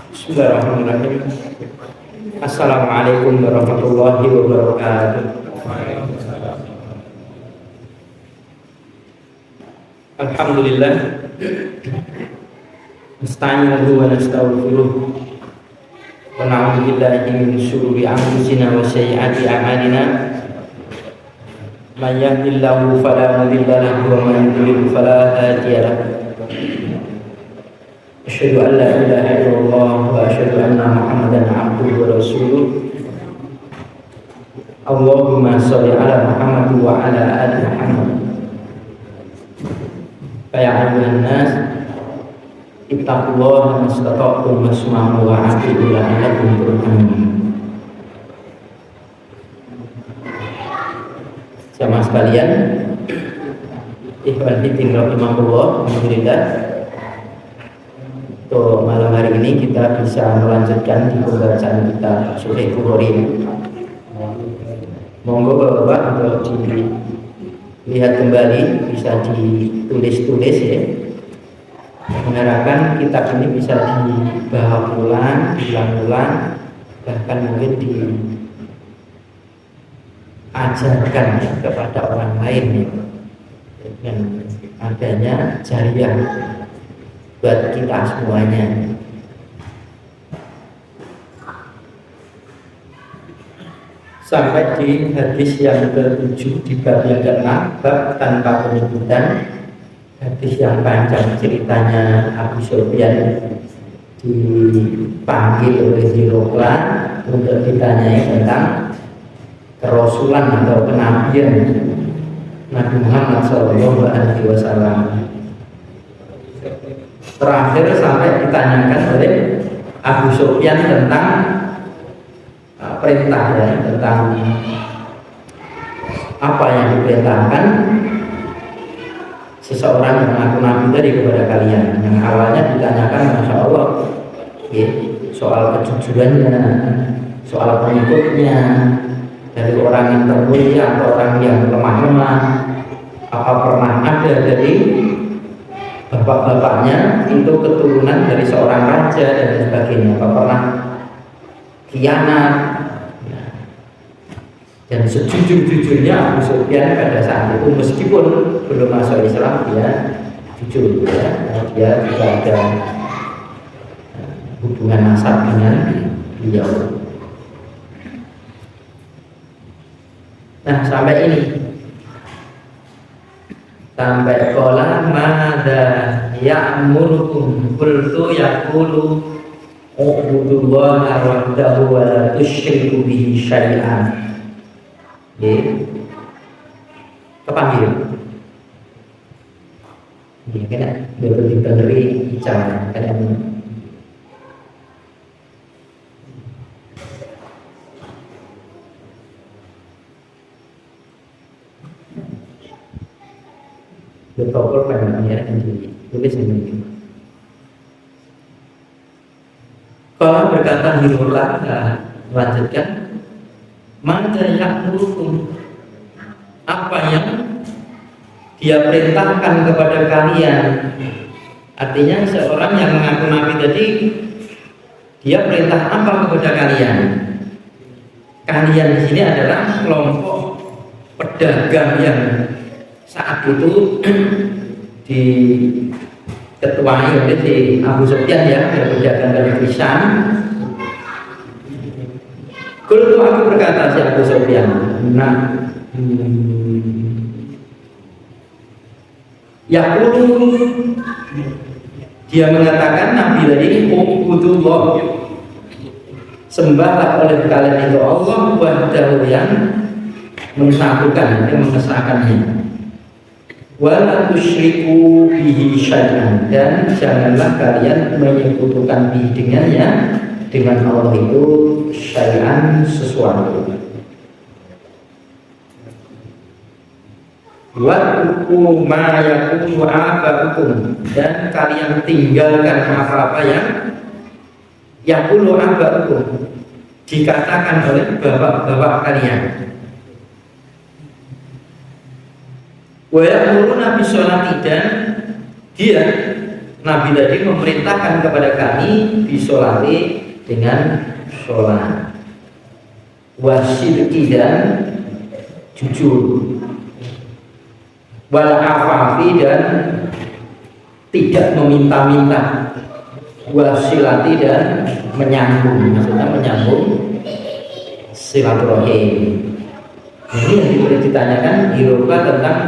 Bismillahirrahmanirrahim. Assalamualaikum warahmatullahi wabarakatuh. Alhamdulillah. Nasta'inuhu wa nastaghfiruh. Wa na'udzu billahi min shururi anfusina wa sayyiati a'malina. May yahdihillahu fala mudilla lahu wa may yudlil fala hadiya lahu. Asyhadu an la ilaha illallah wa asyhadu anna Muhammadan abduhu wa rasuluh. Allahumma shalli ala Muhammad wa ala ali Muhammad. Ya ayyuhan nas ittaqullaha mastata'tum wasma'u wa ati'u la'allakum turhamun. Jamaah sekalian, ikhwan fillah rahimakumullah, alhamdulillah. Untuk malam hari ini kita bisa melanjutkan di pembacaan kita Sahih Bukhari. Monggo Bapak untuk dilihat kembali, bisa ditulis-tulis ya. Mengharapkan kitab ini bisa dibahas ulang, diulang-ulang, bahkan mungkin diajarkan ya, kepada orang lain ya. Dengan adanya jariah buat kita semuanya. Sampai di hadis yang ke-7 di bab yang ke-6, bab tanpa penyebutan. Hadis yang panjang ceritanya, Abu Sufyan dipanggil oleh Hirokla untuk ditanyai tentang kerasulan atau kenabian Nabi Muhammad SAW. Terakhir sampai ditanyakan oleh Abu Sufyan tentang perintah ya, tentang apa yang diperintahkan seseorang yang mengaku nabi tadi kepada kalian. Yang awalnya ditanyakan, masya Allah ya, soal kejujurannya, soal pengikutnya, dari orang yang termulia atau orang yang lemah-lemah, apa pernah ada dari bapak-bapaknya itu keturunan dari seorang raja dan sebagainya, apa pernah khianat. Dan sejujur-jujurnya Abu Sufyan pada saat itu, meskipun belum masuk Islam, dia jujur ya, dia juga ada hubungan nasab dengan beliau. Nah sampai ini, sampai qala madza ya'murukum qultu yaqulu ubudullaha wahdahu wa la tusyriku bihi syai'an. Kepanggil ya, kena beri bicara kadang protokol memangnya yang ditulis ini. Kalau berkata Hirullah, lanjutkan, maka ya'murukum, apa yang dia perintahkan kepada kalian. Artinya seorang yang mengaku nabi tadi, dia perintah apa kepada kalian? Kalian di sini adalah kelompok pedagang yang saat itu diketuai oleh si Abu Sufyan ya, pedagang dari Pisang. Kalau aku berkata si Abu Sufyan, yaqulu, dia mengatakan Nabi tadi, ubudullah, sembahlah oleh kalian itu Allah wahdahu, yang mensatukan, yang mengesahkannya, wala tusyriku bihi syai'an, dan janganlah kalian menyekutukan bihi dengannya, dengan Allah itu syai'an, sesuatu. Wa'uku ma yakunu aba'ukum, dan kalian tinggalkan apa-apa yang yakunu aba'ukum, dikatakan oleh bapak-bapak kalian. Wa ya'muruna bisolati, dan dia Nabi tadi memerintahkan kepada kami disolati dengan sholat, wasidqi dan jujur, wal afafi dan tidak meminta-minta, wasilati dan menyambung, maksudnya menyambung silaturahim. Ini yang ditanyakan Hiroka tentang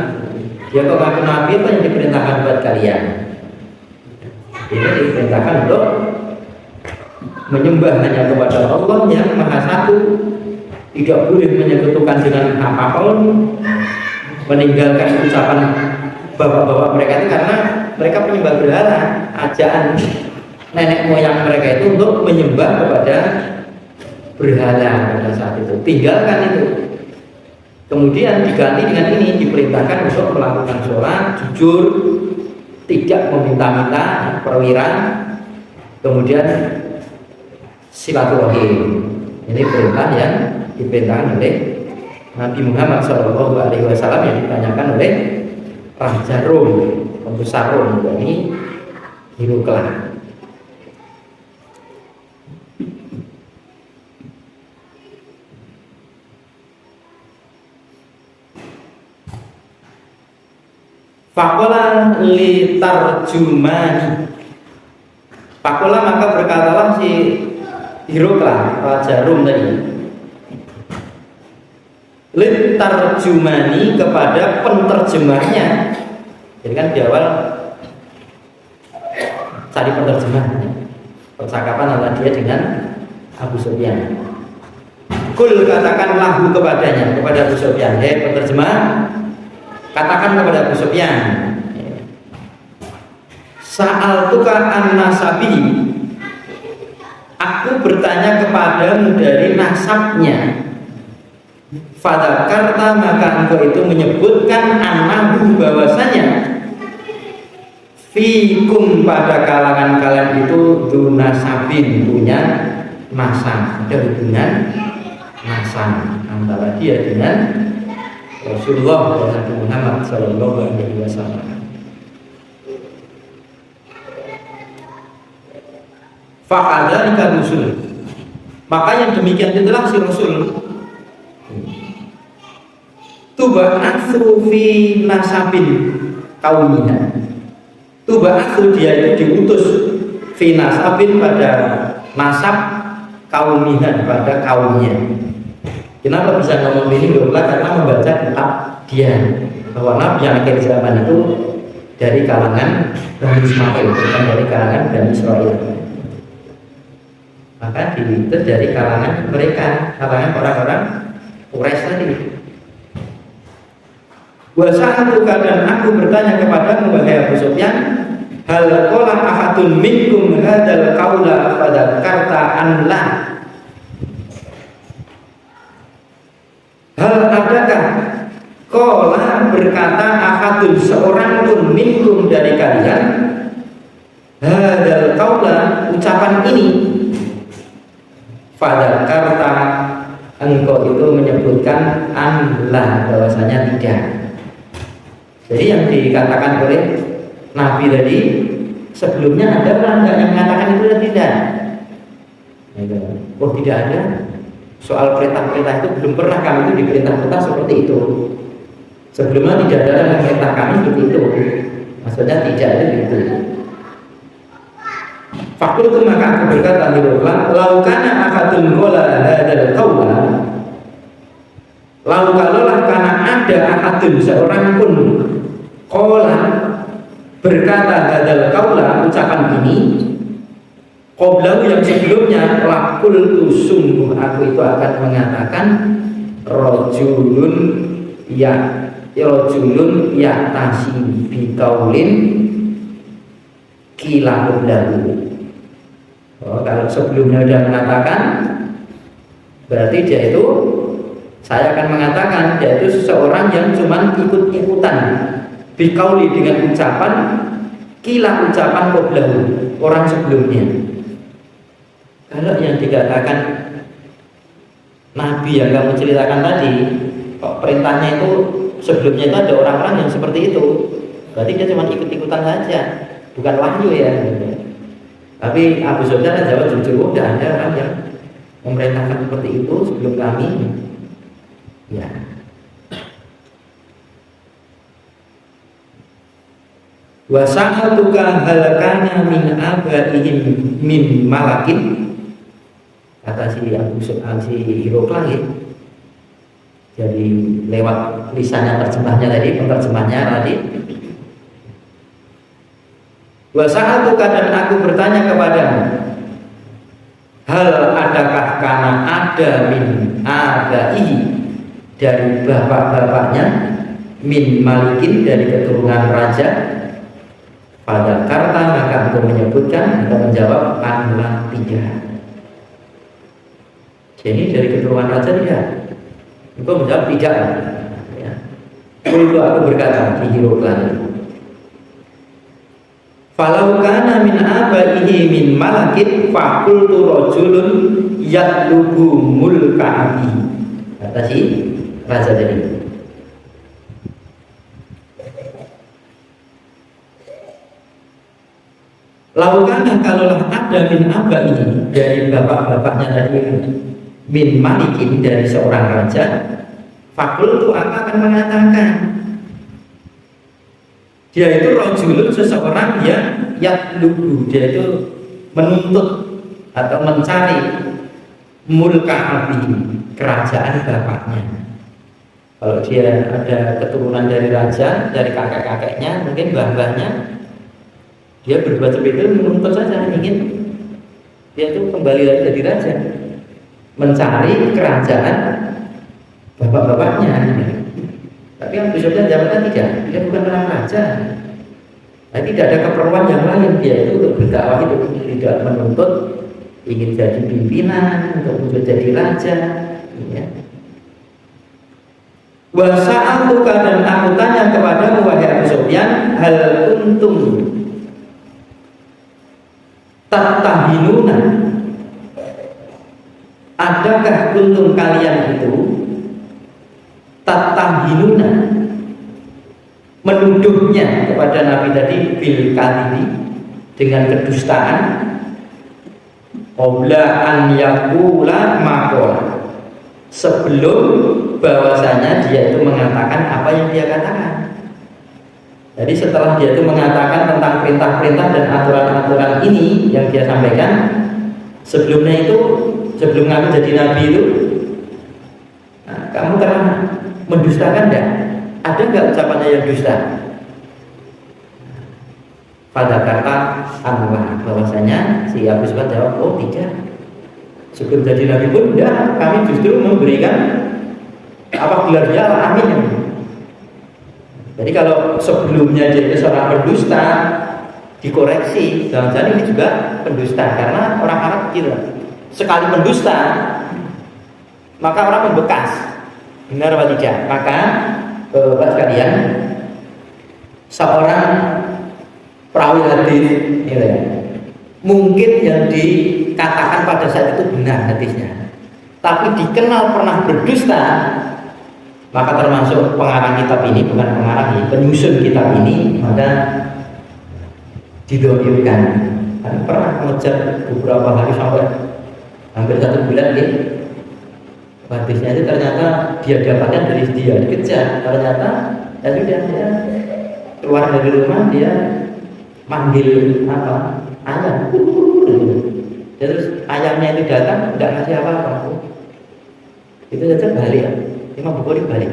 dia kok ngaku Nabi, apa yang diperintahkan buat kalian? Ini diperintahkan untuk menyembah hanya kepada Allah yang Maha Satu, tidak boleh menyekutukan dengan apapun, meninggalkan ucapan bapak-bapak mereka itu karena mereka penyembah berhala. Ajaan nenek moyang mereka itu untuk menyembah kepada berhala pada saat itu, tinggalkan itu. Kemudian diganti dengan ini, diperintahkan untuk melakukan sholat, jujur, tidak meminta-minta, perwira, kemudian silaturahim. Ini perintah yang diperintahkan oleh Nabi Muhammad SAW yang ditanyakan oleh Raja Rom, pembesar Rom, ini Hirukla. Fakola li tarjumani. Fakola maka berkatalah si Hirukla, Raja Rum tadi, li tarjumani kepada penterjemahnya. Jadi kan di awal cari penterjemah, percakapan antara dia dengan Abu Sufyan. Kul katakan lahu kepadanya, kepada Abu Sufyan, hei penterjemah, katakan kepada Abu Sufyan, sa'altuka an-nasabi, aku bertanya kepadamu dari nasabnya. Fadzakarta, maka engkau itu menyebutkan annahu, bahwasanya fikum, pada kalangan kalian itu dunasabin, punya nasab, ada hubungan nasab antara dia dengan Rasulullah dan Nabi Muhammad Sallallahu Alaihi Wasallam. Fa'adzalika Rasul, maka yang demikian itulah si Rasul. Tuba'atsu fi nasabin kaumina. Tuba'atsu, dia itu diutus fi nasabin, pada nasab kaumina, pada kaumnya. Kenapa bisa ngomong ini? Karena membaca kitab dia bahwa Nabi yang akhir zaman itu dari kalangan Bani Ismail, bukan dari kalangan Bani Israel. Maka diutus dari kalangan mereka, kalangan orang-orang Quraisy tadi. Wasa'atuka, dan aku bertanya kepadamu wahai Abu Sufyan, hal qala ahadun minkum hadzal qaula fadzakarta an la. Hal adakah qala berkata ahadun, seorang pun minkum dari kalian, hadzal qaula, ucapan ini, fadzakarta, engkau itu menyebutkan an la, bahwasanya tidak. Jadi yang dikatakan oleh Nabi tadi sebelumnya ada orang yang mengatakan itu dan tidak. Oh, tidak ada. Soal perintah-perintah itu belum pernah kami itu diperintah-perintah seperti itu. Sebelumnya tidak ada yang memerintah kami seperti itu. Maksudnya tidak ada itu. Fakul itu, maka aku berkata laukana akadun qala hadzal qaula, lalu kalaulah karena ada akadun, seorang pun qala berkata hadzal qaula, ucapan ini, qablahu, yang sebelumnya, lakul tu, sungguh aku itu akan mengatakan rajulun ya'tasi biqaulin qila qablahu. Oh, kalau sebelumnya sudah mengatakan, berarti dia itu, saya akan mengatakan dia itu seseorang yang cuma ikut-ikutan biqauli, dengan ucapan qila, ucapan qablahu, orang sebelumnya. Kalau yang dikatakan Nabi yang kamu ceritakan tadi, kok perintahnya itu sebelumnya itu ada orang-orang yang seperti itu, berarti dia cuma ikut-ikutan saja, bukan wahyu ya. Tapi Abu Sufyan jawab jujur, udah ada orang yang memerintahkan seperti itu sebelum kami. Ya. Wa sa'atuka hal kana min abaihim min malakin, kata si Abu Sufyan, si Hiroklah ya. Jadi lewat lisannya terjemahnya tadi, penerjemahnya tadi. Wa sa'atuka, dan aku bertanya kepadamu, hal adakah kana ada min abaihi, dari bapak-bapaknya, min malikin, dari keturunan raja. Pada karta, maka aku menyebutkan atau menjawab adalah tidak. Jadi dari keturunan raja tidak. Aku menjawab tidak. Ya. Itu aku berkata di Hiroklan. Falau kana min abaihi min malakin fakultu rajulun yatlubu mulka abihi. Kata si raja tadi. Laukana, kalaulah ada min abaihi, dari bapak-bapaknya tadi, min malikin, dari seorang raja, fakultu, aku akan mengatakan dia itu rajulun, seseorang yang yatlubu, dia itu menuntut atau mencari mulka abihi, kerajaan bapaknya. Kalau dia ada keturunan dari raja, dari kakek-kakeknya, mungkin mbah-mbahnya, dia berbuat seperti itu menuntut saja, ingin dia itu kembali lagi jadi raja, mencari kerajaan bapak-bapaknya. Tapi yang bisa jawabnya tidak, dia bukan orang raja. Nah, tidak ada keperluan yang lain, dia itu untuk berdakwah, itu tidak menuntut ingin jadi pimpinan, untuk jadi raja. Ya. Wa sa'atuka, dan aku tanya kepadamu wahai Abu Sufyan, hal kuntum tattahinuna, adakah kuntum kalian itu tattahinuna, menuduhnya kepada Nabi tadi bil kadhibi, dengan kedustaan, qabla an yaqula maqala, sebelum bahwasanya dia itu mengatakan apa yang dia katakan. Jadi setelah dia itu mengatakan tentang perintah-perintah dan aturan-aturan ini yang dia sampaikan, sebelumnya itu, sebelum kamu jadi nabi itu, nah, kamu pernah mendustakan enggak? Ada enggak ucapannya yang dusta? Pada kata Allah, bahwasanya si Abu Sufyan jawab, oh tidak. Sebelum jadi nabi pun enggak, kami justru memberikan apa gelar dia al-amin. Jadi kalau sebelumnya dia itu seorang pendusta, dikoreksi, jangan-jangan ini juga pendusta, karena orang Arab gitu, sekali pendusta maka orang membekas, benar atau tidak. Maka Bapak sekalian, seorang perawi hadis gitu ya, mungkin yang dikatakan pada saat itu benar hadisnya, tapi dikenal pernah berdusta, maka termasuk pengarang kitab ini, bukan pengarang ini, penyusun kitab ini, maka didohirkan. Kan pernah mengejar beberapa hari sampai hampir 1 bulan nih. Hadisnya itu ternyata dia dapatkan dari dia dikejar, ternyata ya sudah, dia keluar dari rumah, dia manggil apa ayam, terus ayamnya itu datang tidak ngasih apa-apa, itu saja balik. Imam Bukhari balik.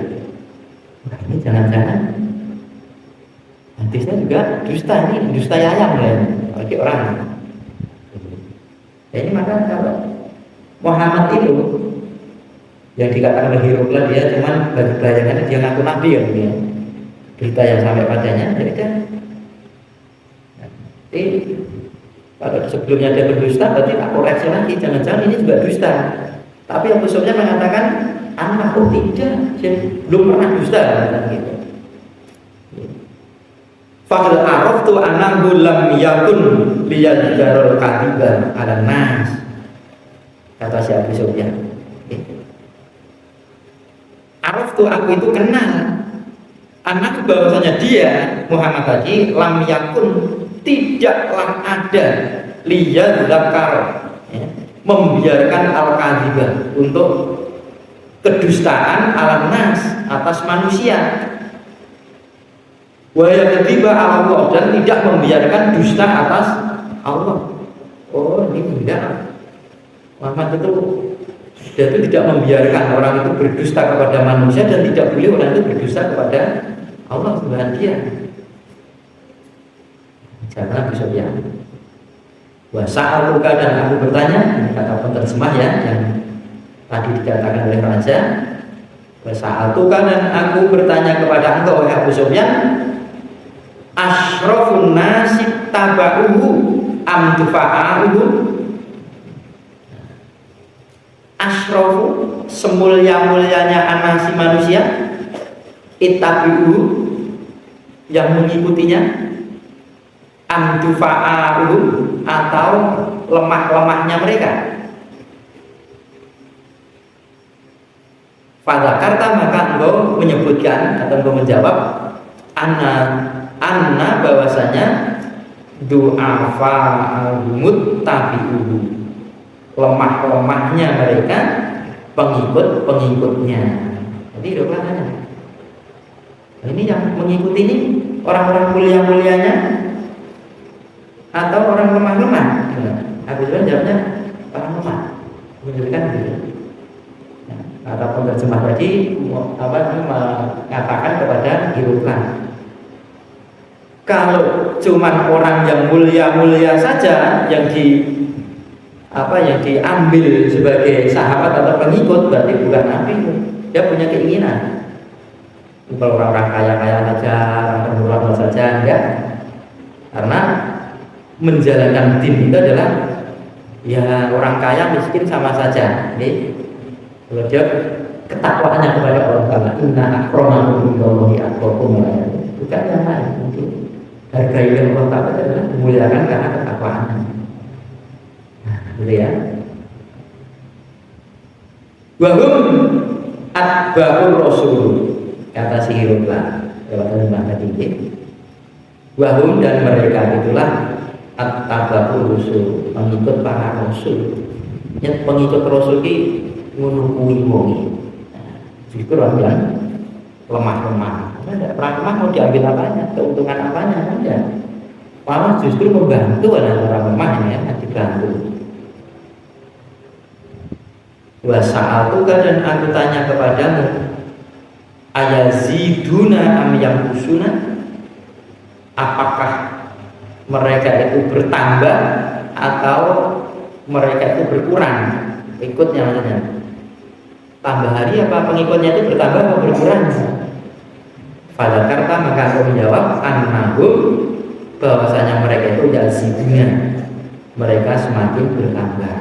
Nah, ini jangan-jangan hadisnya juga dusta, ini dusta ayam ya, bagi orang. Ya, ini maka kalau Muhammad itu yang dikatakan oleh Hiroklah, dia cuman bagi bayangannya dia ngaku nabi ya, ya. Berita yang sampai padanya, jadi dia. Jadi kalau sebelumnya dia berdusta, berarti tak koreksi lagi, jangan-jangan ini juga dusta. Tapi Abu Sufyan mengatakan, anak tidak, belum pernah dusta gitu. Faqad araftu annahu lam yakun liyadjarul kadiban ala nas, kata si Abu Sufyan. Araftu, aku itu kenal, anak bahwasanya dia Muhammad tadi lam yakun, tidaklah ada liyadzakar, ya, membiarkan al-kadhiba untuk kedustaan ala nas atas manusia, wa yakdziba ala Allah, dan tidak membiarkan dusta atas Allah. Oh, ini enggak. Muhammad itu dia itu tidak membiarkan orang itu berdusta kepada manusia, dan tidak boleh orang itu berdusta kepada Allah Tuhan dia. Jangan besok ya. Wa sa'aluka, dan aku bertanya, ini kata penerjemah ya yang tadi dikatakan oleh raja. Wa sa'aluka, dan aku bertanya kepada engkau wahai Abu Sufyan, asyrafun nasi taba'uhu am tufa'ahu. Asyrafu, semulia-mulianya anasi manusia, ittabi'u, yang mengikutinya, amdufa'a'u, atau lemah-lemahnya mereka. Fadzakarta, maka engkau menyebutkan atau engkau menjawab, anna bahwasanya du'afa'ahumut tabi'uhu, lemah-lemahnya mereka pengikut-pengikutnya. Jadi rupanya ini yang mengikuti ini orang-orang mulia-mulianya atau orang lemah-lemah? Abu Sufyan jawabnya orang lemah, menunjukkan gitu. Kata penerjemah tadi mengatakan kepada Hiruklan, kalau cuman orang yang mulia-mulia saja yang diambil sebagai sahabat atau pengikut, berarti bukan nabi. Dia punya keinginan. Kalau orang-orang kaya-kaya saja, orang termurah saja, enggak. Karena menjalankan din itu adalah ya orang kaya miskin sama saja. Jadi kalau dia ketakwaannya kepada Allah Taala, inna akramakum indallahi atqakum, bukan yang lain. Mungkin hargai Allah Taala adalah memuliakan karena ketakwaannya. Gitu ya. Wahum atba'ur rasul, kata si Hiruklah lewat terjemah tadi. Wahum, dan mereka itulah atba'ur rasul, pengikut para rasul. Yang pengikut rasul ini menunggu wongi. Justru orang yang lemah-lemah. Tidak pernah mau diambil apanya, keuntungan apanya, tidak. Malah justru membantu orang lemah ini ya, dibantu. Wa sa'altuka, dan aku tanya kepadamu, ayaziduna am yamkusuna, apakah mereka itu bertambah atau mereka itu berkurang ikutnya, maksudnya tambah hari apa pengikutnya itu bertambah atau berkurang? Fadzakarta, maka aku menjawab, annahum, bahwasanya mereka itu yaziduna, mereka semakin bertambah.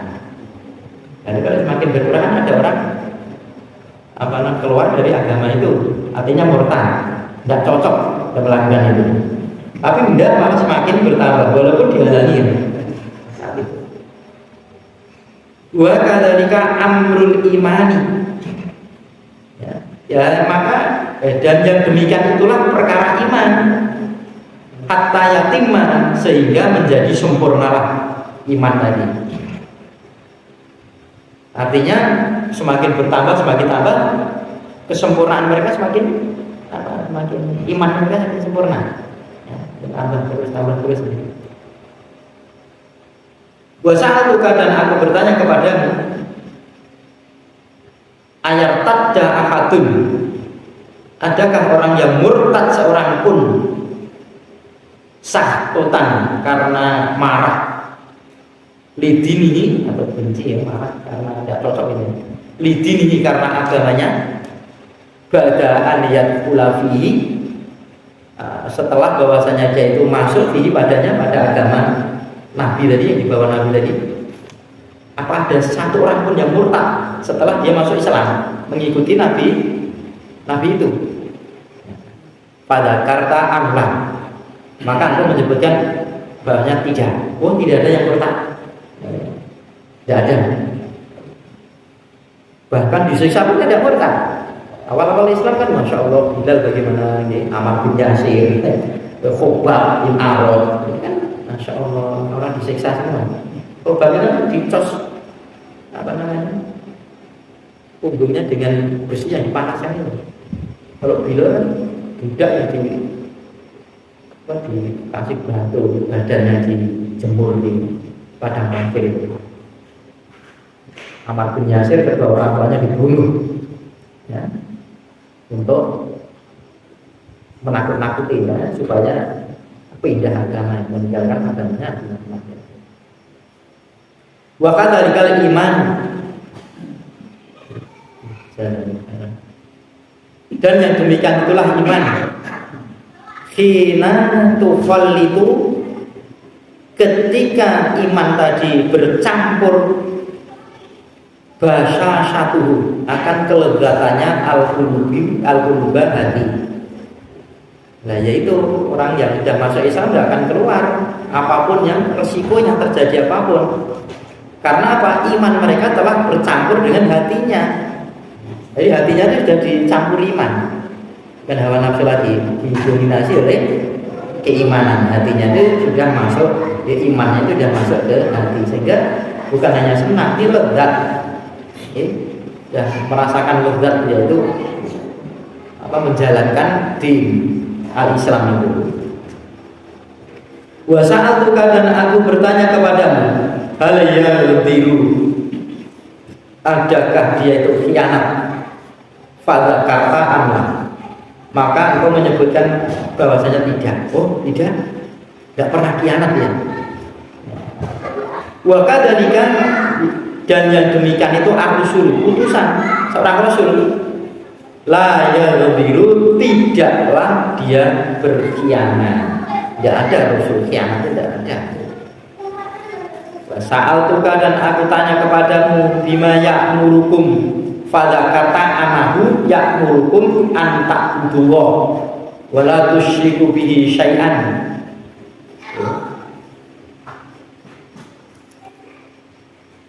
Jadi kalau semakin berkurang, ada orang keluar dari agama itu, artinya murtad, tidak cocok melakukan itu. Tapi tidak, malah semakin bertambah walaupun dihalangi. Wa kadzalika amrul imani. Ya maka dan yang demikian itulah perkara iman. Hatta yatimma, sehingga menjadi sempurnalah iman tadi. Artinya semakin bertambah, semakin tambah, kesempurnaan mereka semakin iman mereka semakin sempurna. Ya, tambah terus. Wa sa'aluka, dan aku bertanya kepadamu, ayartadda ahadun, adakah orang yang murtad seorang pun sahtotan karena marah, lidinihi, atau benci ya, marah karena tidak cocok ini, lidinihi karena agamanya, ba'da aliyat ulafihi, setelah bahwasanya dia itu masuk fihi padanya, pada agama Nabi tadi, yang dibawa Nabi tadi. Apa ada satu orang pun yang murtad setelah dia masuk Islam, mengikuti Nabi itu? Pada karta amlah, maka aku menyebutkan bahwanya tidak. Oh, tidak ada yang murtad. Tidak ada. Bahkan disiksa pun tidak murtad. Awal-awal Islam kan, masya Allah, Bilal bagaimana ini, Ammar bin Yasir, Khobab bin Arad, kan disiksa semua. Kalau Babil dicos apa namanya punggungnya dengan besi yang dipanaskan itu. Kalau Bilal kan budak yang dikasih batu, badannya dijemur di padang pasir itu. Ammar bin Yasir kedua orang tuanya dibunuh, ya, untuk menakut-nakuti ya, supaya pindah agama, meninggalkan agamanya. Wa kadzalikal iman, dan yang demikian itulah iman. Khina tufallitu, ketika iman tadi bercampur bahasa satu akan kelezatannya al-quluba hati. Nah, yaitu orang yang sudah masuk Islam tidak akan keluar apapun yang resikonya terjadi apapun. Karena apa? Iman mereka telah bercampur dengan hatinya. Jadi hatinya itu sudah dicampur iman. Dan hawa nafsu lagi didominasi oleh keimanan. Hatinya itu sudah masuk, ya, imannya itu sudah masuk ke hati, sehingga bukan hanya senang, ini lezat. Dan merasakan lezat, yaitu menjalankan din al-Islam itu. Wa sa'altuka, dan aku bertanya kepadamu, hal yadhiru, adakah dia itu khianat? Fadza kata amla, maka engkau menyebutkan bahwasanya tidak. Oh, tidak pernah khianat ya. Wa kadzalika, dan yang demikian itu ar-rusul, utusan seorang rasul. La yadhiru, tidaklah dia berkhianat. Tidak ada rasul khianat, tidak ada. Sa'altuka, dan aku tanya kepadamu, bima ya'murukum, fadzakarta anahu ya'murukum an ta'budullah wa la tusyriku bihi syai'an.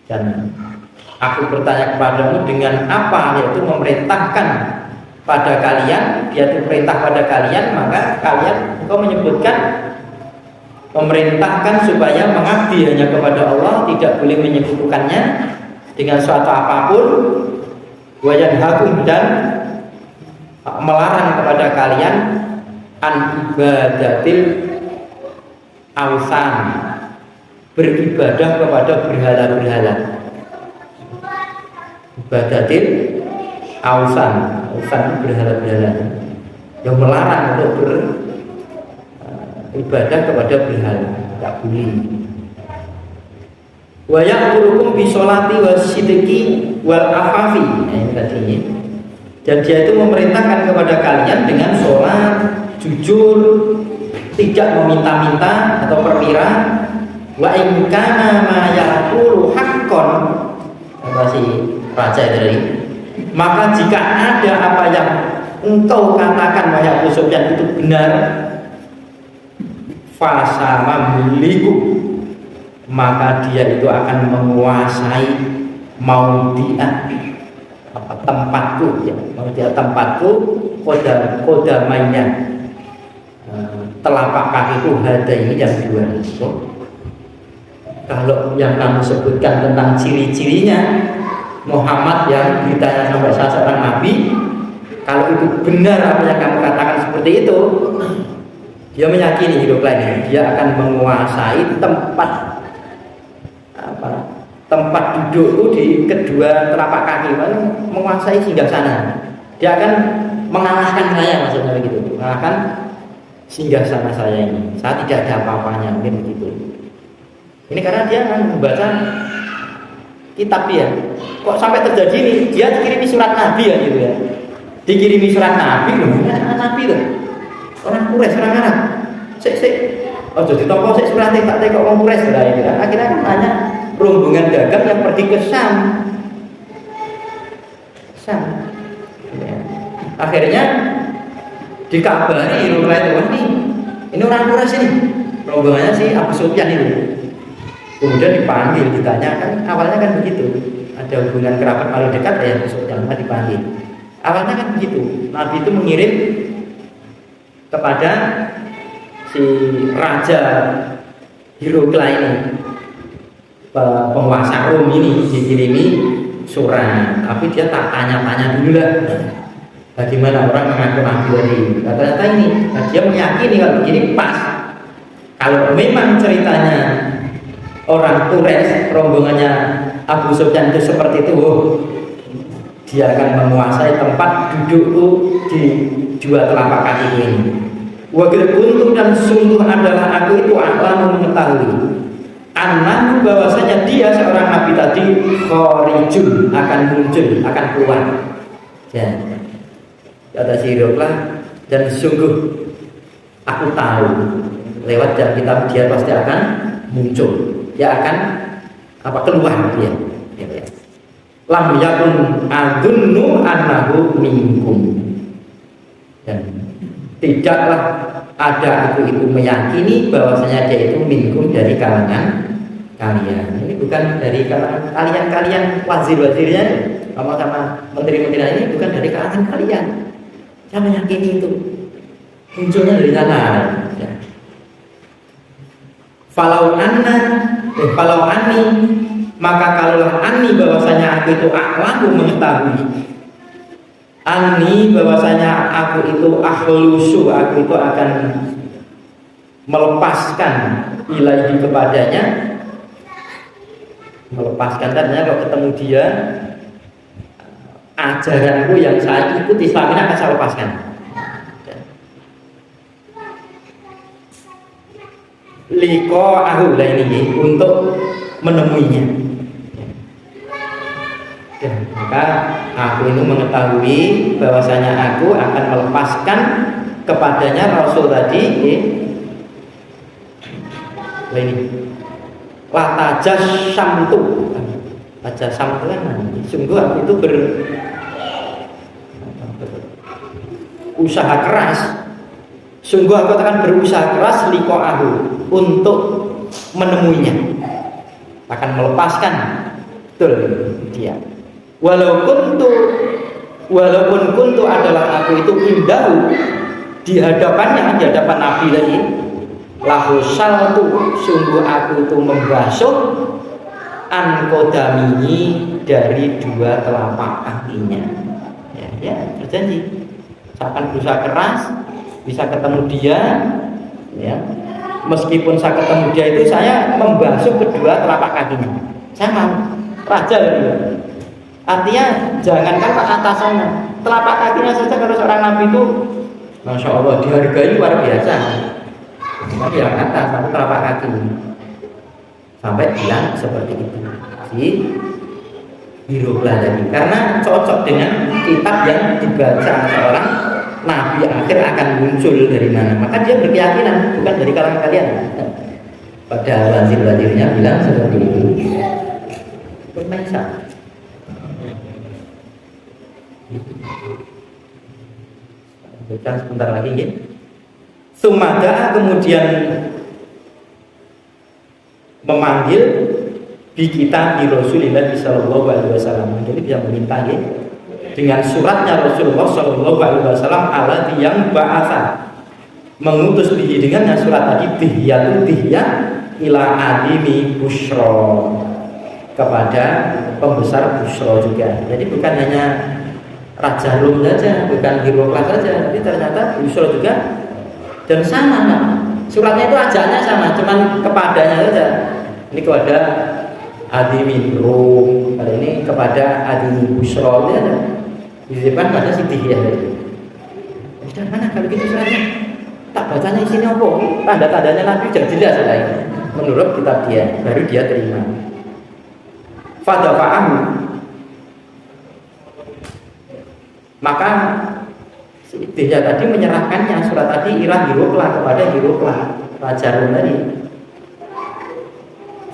Dan aku bertanya kepadamu dengan apa, yaitu memerintahkan pada kalian, dia itu perintah pada kalian, maka kalian engkau menyebutkan memerintahkan supaya mengabdi hanya kepada Allah, tidak boleh menyebutkannya dengan suatu apapun. Wa yanhakum, dan melarang kepada kalian an ibadatil awsan, beribadah kepada berhala-berhala. Ibadatil awsan, awsan berhala-berhala, yang melarang untuk beribadah kepada berhala, tak boleh. Wa ya'murukum bi sholati wasidqi wal afafi. Ini tadi. Dan dia itu memerintahkan kepada kalian dengan sholat, jujur, tidak meminta-minta atau perwira. Wa in kana ma yaqulu haqqan, apa sih raja dari, maka jika ada apa yang engkau katakan wahai Abu Sufyan itu benar, fasama miliku, maka dia itu akan menguasai maudi'ah, tempatku, ya, maudi'ah tempatku, kodamainya, telapak kakiku, hada ini yang dua. Kalau yang kamu sebutkan tentang ciri-cirinya Muhammad yang ditanya sampai salah seorang nabi, kalau itu benar apa yang kamu katakan seperti itu, dia meyakini hidup lainnya, dia akan menguasai tempat dudukku di kedua telapak kaki, menguasai singgah sana. Dia akan mengalahkan saya, maksudnya begitu, mengalahkan singgah sana saya ini. Saya tidak ada apa-apanya, mungkin begitu. Ini karena dia membaca kitab ya. Kok sampai terjadi ini? Dia dikirimi surat Nabi ya gitu ya. Dikirimi surat Nabi loh, Nabi loh. Orang Quraisy, orang Arab. Oh jadi toko surat tak kok orang Quraisy lah itu. Akhirnya hanya rombongan dagang yang pergi ke Syam. Ya. Akhirnya dikabari ini orang Quraisy ini. Rombongannya si Abu Sufyan itu. Kemudian dipanggil, ditanyakan. Awalnya kan begitu, ada hubungan kerabat paling dekat ya Abu Sufyan, dipanggil. Awalnya kan begitu, Nabi itu mengirim kepada si raja Hirokla ini penguasa Rom ini dikirimi surat, tapi dia tak tanya-tanya dulu lah bagaimana orang mengaku nabi tadi. Ternyata ini dia meyakini kalau begini pas. Kalau memang ceritanya orang Quraisy rombongannya Abu Sufyan itu seperti itu, dia akan menguasai tempat dudukku di dua telapak kakiku ini. Wakil kuntu dan sungguh adalah aku itu alam mengetahui anak bahwasanya dia seorang nabi tadi khorijun akan muncul, akan keluar. Ya, kata Hirokla, dan sungguh aku tahu lewat dalam kitab dia pasti akan muncul, dia akan keluar dia. Ya. Lam yakun adunnu annahu minkum, dan tidaklah ada aku itu meyakini bahwasanya dia itu minkum dari kalangan kalian. Ini bukan dari kalangan kalian wazir-wazirnya sama menteri-menteri ini bukan dari kalangan kalian. Saya meyakini itu munculnya dari sana. Ya. Falau anni maka kalaulah anni bahwasanya aku itu aku mengetahui anni bahwasanya aku itu akhlusu, aku itu akan melepaskan ilahi kepadanya. Melepaskan tadinya kalau ketemu dia ajaranku yang saya ikuti selama ini akan saya lepaskan. Liko aku lah ini untuk menemuinya. Dan maka aku itu mengetahui bahwasanya aku akan melepaskan kepadanya Rasul tadi ini latajas samtu. Tajas samtu kan sungguh aku itu berusaha keras. Sungguh aku akan berusaha keras liko aku untuk menemuinya, akan melepaskan betul dia. Walaupun kuntu adalah aku itu indahu di hadapannya, di hadapan Nabi tadi, lahu saltu, sungguh aku itu membasuh an kodamihi dari dua telapak kakinya. Ya, berjanji saya akan berusaha keras bisa ketemu dia, ya. Meskipun saya ketemu dia itu saya membasuh kedua telapak kakinya. Saya mau raja gitu. Artinya jangankan ke atasannya, telapak kakinya saja kalau seorang nabi itu masya Allah dihargai luar biasa. Tapi yang atas tapi telapak kaki sampai bilang seperti itu si Hirokla tadi, karena cocok dengan kitab yang dibaca seorang nabi akhir akan muncul dari mana. Maka dia berkeyakinan bukan dari kalangan kalian. Pada wazir-wazirnya bilang seperti itu. Permaisa. Baca sebentar lagi ya. Sumada kemudian memanggil bi kita di Rasulullah sallallahu alaihi wasallam. Jadi dia meminta ya, dengan suratnya Rasulullah sallallahu alaihi wasallam alati yang ba'atha, mengutus bihi dengannya surat tadi dihyatu dihya ila adimi busyra, kepada pembesar Busyra juga. Jadi bukan hanya Raja Rum saja, bukan Hirokla saja, tapi ternyata Busyra juga. Dan sama, suratnya itu ajaknya sama, cuman kepadanya saja. Ini kepada Adimi Rum, kali ini kepada Adimi Busyra saja. Di depan pada Siti ya. Sudah mana kalau gitu suratnya? Tak bacanya isinya apa? Tanda-tandanya Nabi sudah jelas lain. Menurut kitab dia, baru dia terima. Fadafa'ahu, maka dia tadi menyerahkannya surat tadi ila Hirokla, kepada Hirokla Raja Rum tadi.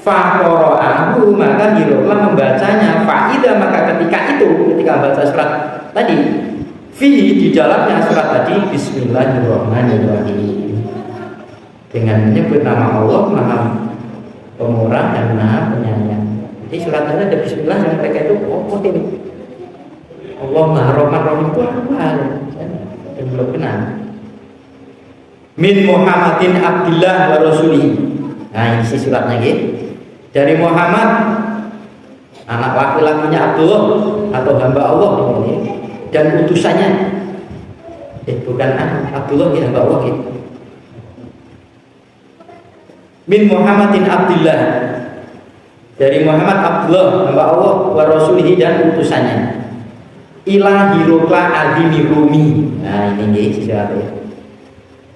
Faqara'ahu, maka Hirokla membacanya. Fa'idha, maka ketika baca surat tadi, fihi, di dalamnya surat tadi Bismillahirrahmanirrahim, dengan menyebut nama Allah Maha Pemurah dan Maha Penyayang. Jadi suratnya ada Bismillah yang mereka itu ini Allah Maha Rahman Rahim itu apa? Dan belum kenal. Min Muhammadin Abdillah wa Rasulih, Nah, isi suratnya gitu. Dari Muhammad, anak laki-lakinya Abdullah atau hamba Allah ini, dan utusannya. Bukan Abdullah ya, hamba Allah gitu. Min Muhammadin Abdullah, dari Muhammad Abdullah hamba Allah wa rasulihi dan utusannya, ila Hirokla adimi Rumi. Nah ini sesuatu ya,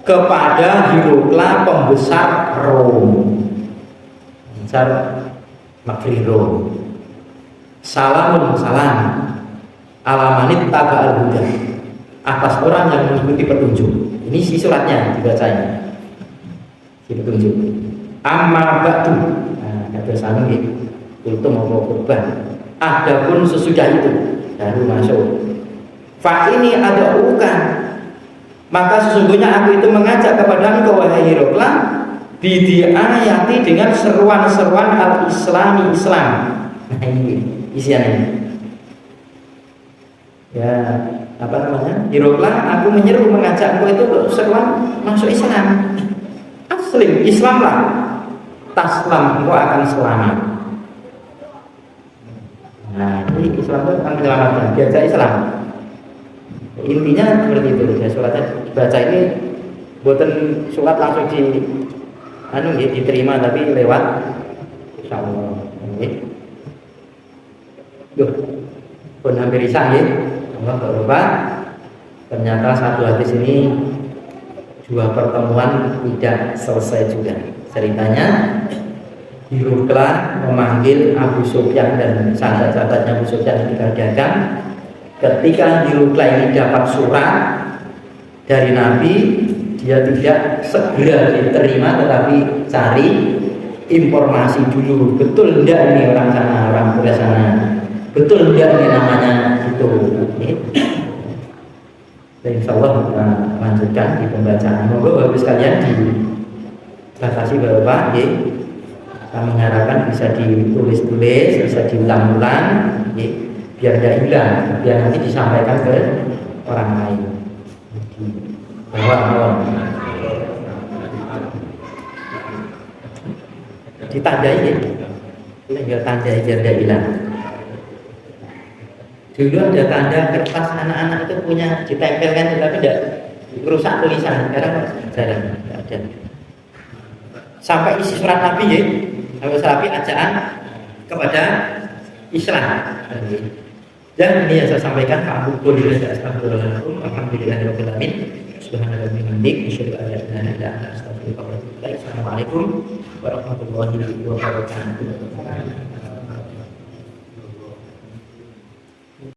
kepada Hirokla pembesar Rom, besar negeri Rom. Salamun salam alamanit taba al-huda, atas orang yang mengikuti petunjuk. Ini si suratnya dibacanya, si petunjuk. Amma ba'du, nah kata sana gitu, kultum mau kurban. Adapun sesudah itu baru masuk. Fa ini ada ukan, maka sesungguhnya aku itu mengajak kepada engkau wahai Hirokla bidi'ayati dengan seruan-seruan al-islami Islam. Nah ini isiannya. Ya apa namanya? Hirokla, aku menyeru mengajak engkau itu seruan masuk Islam. Aslim Islam lah. Taslam, engkau akan selamat. Nah, ini Islam itu akan menyelamatkan. Diajak Islam. Intinya seperti itu. Ya, suratnya dibaca ini buatan surat langsung diterima, tapi lewat insyaallah. Duh, pun hampir isya ya. Bapak, ternyata satu hadis ini 2 pertemuan tidak selesai juga. Ceritanya Hirokla memanggil Abu Sufyan dan sahabat-sahabatnya Abu Sufyan ketika dagang. Ketika Hirokla ini dapat surat dari Nabi, dia tidak segera diterima, tetapi cari informasi dulu. Betul enggak ini orang sana, orang Korea sana? Betul enggak ini namanya itu? Dan insya Allah kita lanjutkan di pembacaan. Moga bagus sekalian dibatasi Bapak, ya. Saya mengharapkan bisa ditulis-tulis, bisa diulang-ulang, ya. Biar tidak hilang, biar nanti disampaikan ke orang lain. Bahwa ditandai, ya. Tinggal tandai biar tidak hilang. Dulu ada tanda kertas anak-anak itu punya ditempelkan, tetapi tidak rusak tulisan. Sekarang jarang, tidak ada. Sampai isi surat Nabi ya, sampai surat Nabi ajaan kepada Islam. Dan ini yang saya sampaikan. Assalamualaikum warahmatullahi wabarakatuh.